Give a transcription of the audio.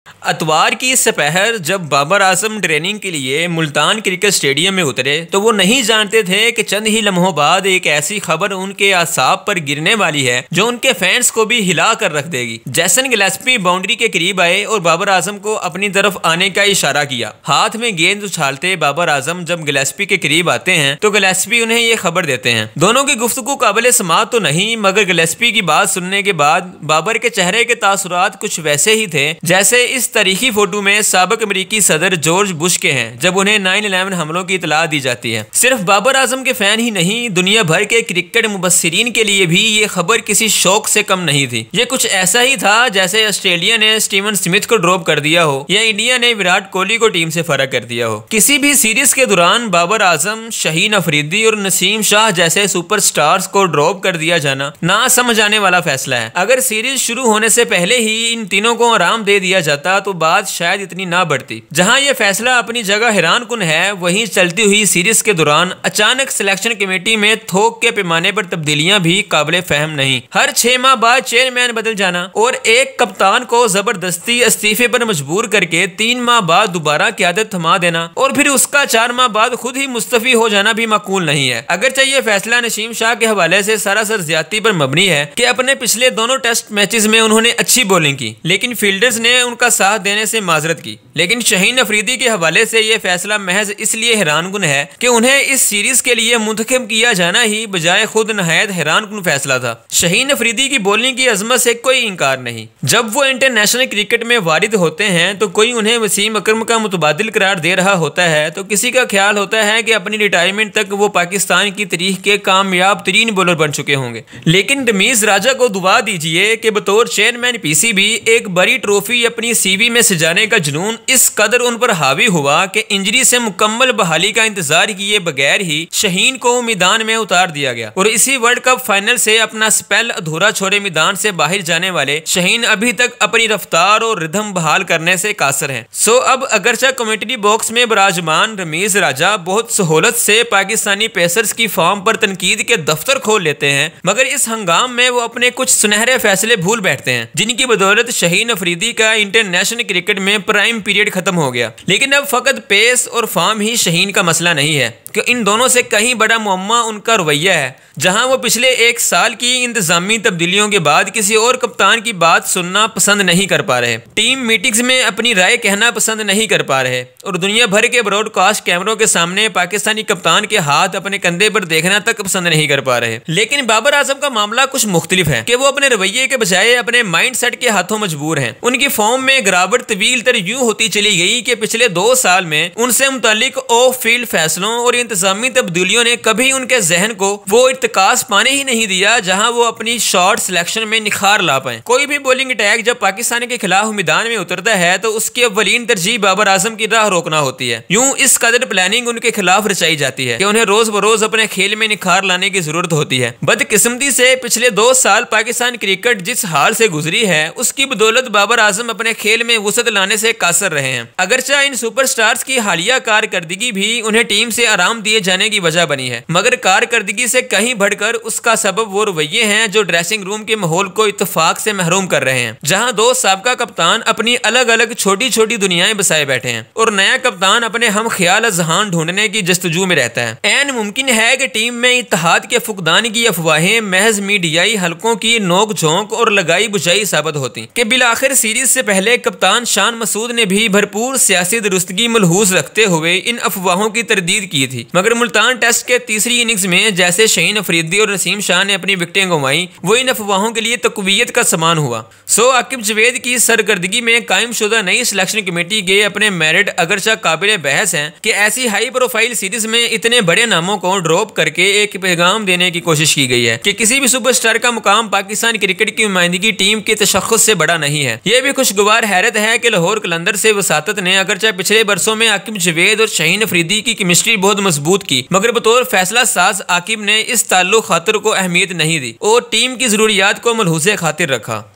अतवार की सपहर जब बाबर आजम ट्रेनिंग के लिए मुल्तान क्रिकेट स्टेडियम में उतरे तो वो नहीं जानते थे कि चंद ही लम्हों बाद एक ऐसी खबर उनके आसाब पर गिरने वाली है जो उनके फैंस को भी हिला कर रख देगी। जैसन गिलेस्पी बाउंड्री के करीब आए और बाबर आजम को अपनी तरफ आने का इशारा किया। हाथ में गेंद उछालते बाबर आजम जब गिलेस्पी के करीब आते हैं तो गिलेस्पी उन्हें ये खबर देते हैं। दोनों की गुफ्तगू काबिल समाअत तो नहीं, मगर गिलेस्पी की बात सुनने के बाद बाबर के चेहरे के तासुरात कुछ वैसे ही थे जैसे इस तारीखी फोटो में साबिक अमेरिकी सदर जॉर्ज बुश के हैं जब उन्हें 9/11 हमलों की इतला दी जाती है। सिर्फ बाबर आजम के फैन ही नहीं, दुनिया भर के क्रिकेट मुबस्सिरीन के लिए भी ये खबर किसी शौक से कम नहीं थी। ये कुछ ऐसा ही था जैसे ऑस्ट्रेलिया ने स्टीवन स्मिथ को ड्रॉप कर दिया हो या इंडिया ने विराट कोहली को टीम से फर्क कर दिया हो। किसी भी सीरीज के दौरान बाबर आजम, शाहीन अफरीदी और नसीम शाह जैसे सुपरस्टार्स को ड्रॉप कर दिया जाना ना समझ आने वाला फैसला है। अगर सीरीज शुरू होने से पहले ही इन तीनों को आराम दे दिया जाता तो बात शायद इतनी ना बढ़ती। जहां यह फैसला अपनी जगह हैरान कुन है, वहीं चलती हुई सीरीज के दौरान अचानक सिलेक्शन कमेटी में थोक के पैमाने पर तब्दीलियां भी काबिल फहम नहीं। हर 6 माह बाद चेयरमैन बदल जाना और एक कप्तान को जबरदस्ती इस्तीफे पर मजबूर करके 3 माह बाद दोबारा क़यादत थमा देना और फिर उसका 4 माह बाद खुद ही मुस्तफी हो जाना भी माकूल नहीं है। अगरचे ये फैसला नसीम शाह के हवाले से सरासर ज्यादती पर मबनी है कि अपने पिछले दोनों टेस्ट मैचेस में उन्होंने अच्छी बॉलिंग की लेकिन फील्डर्स ने उनका साथ देने से माजरत की। लेकिन शाहीन अफरीदी के हवाले से यह फैसला महज इसलिए हैरानकुन है कि उन्हें इस सीरीज के लिए मुंतखब किया जाना ही बजाय खुद नहायत हैरानकुन फैसला था। शाहीन अफरीदी की बॉलिंग की अजमत से कोई इंकार नहीं। जब वो इंटरनेशनल क्रिकेट में वारिद होते हैं तो कोई उन्हें वसीम अकरम का मुतबादिल करार दे रहा होता है तो किसी का ख्याल होता है कि अपनी रिटायरमेंट तक वो पाकिस्तान की तारीख के कामयाब तरीन बॉलर बन चुके होंगे। लेकिन रमीज राजा को दुआ दीजिए कि बतौर चेयरमैन पीसीबी एक बड़ी ट्रॉफी अपनी सीवी में सजाने का जुनून इस कदर उन पर हावी हुआ कि इंजरी से मुकम्मल बहाली का इंतजार किए बगैर ही शाहीन को मैदान में उतार दिया गया और इसी वर्ल्ड कप फाइनल से अपना स्पेल अधूरा छोड़े मैदान से बाहर जाने वाले शाहीन अभी तक अपनी रफ्तार और रिदम बहाल करने से कासर हैं। सो अब अगरचे कमेंट्री बॉक्स में बराजमान रमीज राजा बहुत सहूलत से पाकिस्तानी पेसर्स की फॉर्म पर तनकीद के दफ्तर खोल लेते हैं, मगर इस हंगाम में वो अपने कुछ सुनहरे फैसले भूल बैठते हैं जिनकी बदौलत शाहीन अफरीदी का इंटरनेशनल क्रिकेट में प्राइम पीरियड खत्म हो गया। लेकिन अब फकत पेस और फॉर्म ही शाहीन का मसला नहीं है कि इन दोनों से कहीं बड़ा मुअम्मा उनका रवैया है। जहां वो पिछले 1 साल की इंतजामी तब्दीलियों के बाद किसी और कप्तान की बात सुनना पसंद नहीं कर पा रहे, टीम मीटिंग्स में अपनी राय कहना पसंद नहीं कर पा रहे और दुनिया भर के ब्रॉडकास्ट कैमरों के सामने पाकिस्तानी कप्तान के हाथ अपने कंधे पर देखना तक पसंद नहीं कर पा रहे। लेकिन बाबर आजम का मामला कुछ मुख्तलिफ है कि वो अपने रवैये के बजाय अपने माइंड सेट के हाथों मजबूर हैं। उनकी फॉर्म में गिरावट तवील तर यूं होती चली गई कि पिछले 2 साल में उनसे मुतालिक ऑफ फील्ड फैसलों और इंतजामी तब्दीलियों ने कभी उनके जहन को वो इर्तिकास पाने ही नहीं दिया जहां वो अपनी शॉट सिलेक्शन में निखार ला पाए। कोई भी बॉलिंग अटैक जब पाकिस्तान के खिलाफ मैदान में उतरता है तो उसकी अव्वलीन तरजीह बाबर आजम की राह रोकना होती है। यूं इस कदर प्लानिंग उनके खिलाफ रचाई जाती है कि उन्हें रोज बरोज अपने खेल में निखार लाने की जरूरत होती है। बदकिस्मती से पिछले 2 साल पाकिस्तान क्रिकेट जिस हाल से गुजरी है उसकी बदौलत बाबर आजम अपने खेल में वुसअत लाने से कासर रहे हैं। अगरचे इन सुपरस्टार्स की हालिया कारकर्दगी भी उन्हें टीम से आराम दिए जाने की वजह बनी है, मगर कारकर्दगी से कहीं बढ़कर उसका सबब वो रवैये हैं जो ड्रेसिंग रूम के माहौल को इत्तेफाक से महरूम कर रहे हैं। जहां 2 साबका कप्तान अपनी अलग अलग छोटी छोटी दुनियाएं बसाए बैठे हैं और नया कप्तान अपने हम ख्याल जहान ढूंढने की जस्तजू में रहता है। ऐन मुमकिन है कि टीम में इत्तेहाद के फुकदान की अफवाहें महज मीडियाई हलकों की नोक झोंक और लगाई बुझाई साबित होती कि बिलाखिर सीरीज से पहले कप्तान शान मसूद ने भी भरपूर सियासी दुरुस्तगी मलहूज रखते हुए इन अफवाहों की तरदीद की थी। मगर मुल्तान टेस्ट के तीसरी इनिंग्स में जैसे शाहीन अफरीदी और नसीम शाह ने अपनी विकेटें गंवाई, वो इन अफवाहों के लिए तकवीयत का समान हुआ। सो आकिब जवेद की सरकर्दगी में कायम शुदा नई सिलेक्शन कमेटी के अपने मेरिट अगरचा काबिल बहस हैं कि ऐसी हाई प्रोफाइल सीरीज में इतने बड़े नामों को ड्रॉप करके एक पैगाम देने की कोशिश की गई है कि किसी भी सुपरस्टार का मुकाम पाकिस्तान क्रिकेट की नुमाइंदगी टीम के तशख्खुस से बड़ा नहीं है। यह भी खुशगवार हैरत है कि लाहौर कलंदर से वसातत ने अगरचा पिछले बरसों में आकिब जवेद और शाहीन अफरीदी की केमिस्ट्री बहुत मजबूत की, मगर बतौर फैसला साज आकिब ने इस ताल्लुक खातिर को अहमियत नहीं दी और टीम की जरूरियात को मलहूज़े खातिर रखा।